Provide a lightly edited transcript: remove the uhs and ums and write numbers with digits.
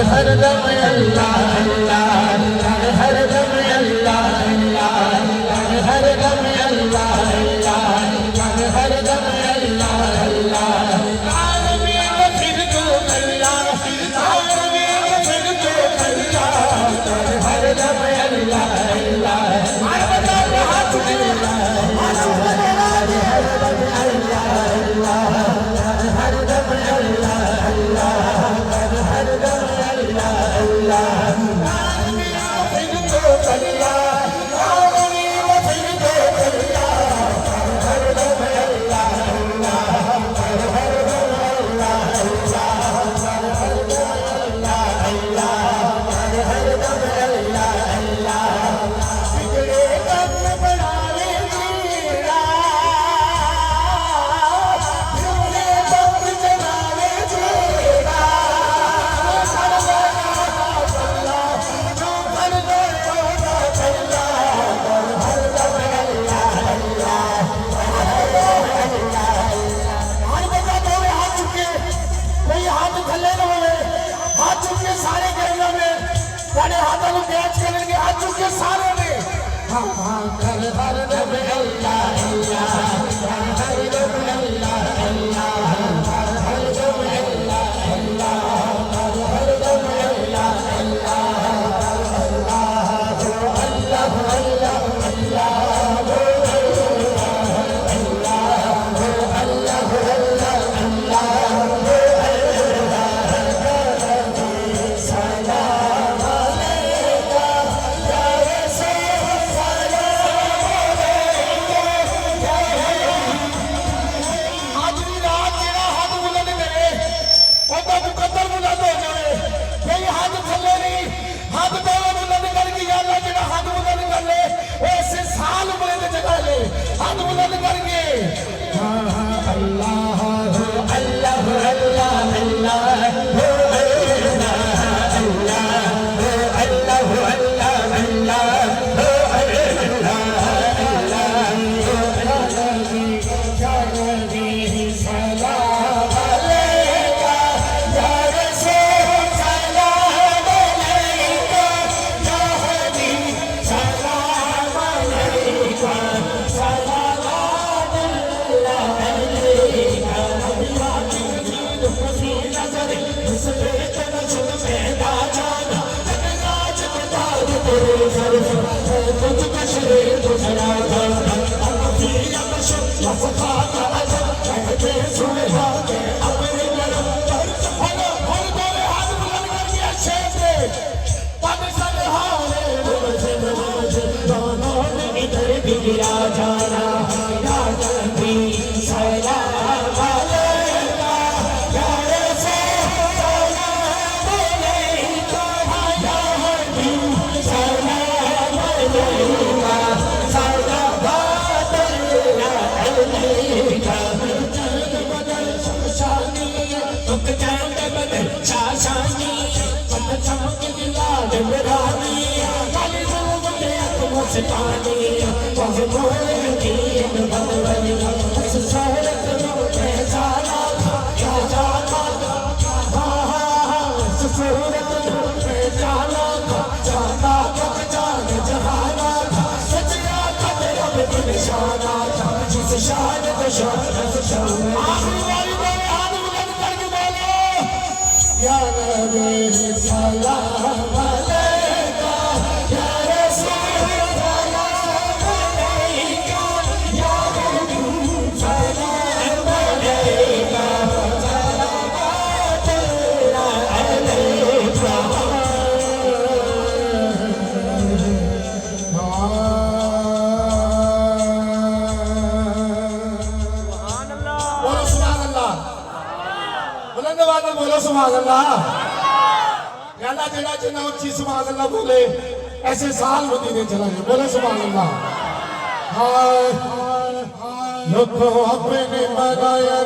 हर दम अल्लाह अल्लाह, हर दम अल्लाह अल्लाह, हर दम अल्लाह अल्लाह, हर दम अल्लाह अल्लाह। आलमीन फिर तो अल्लाह, आलमीन फिर तो अल्लाह, हर दम अल्लाह अल्लाह। हर दम अल्लाह सारे ने हाँ कर हर दम अल्लाह अल्लाह, हर दम अल्लाह अल्लाह, हर दम अल्लाह अल्लाह, हर दम अल्लाह अल्लाह, अल्लाह अल्लाह बोले ऐसे साल मदीने चला गया। बोले सुभान अल्लाह। हाय लोगों अपने बगाया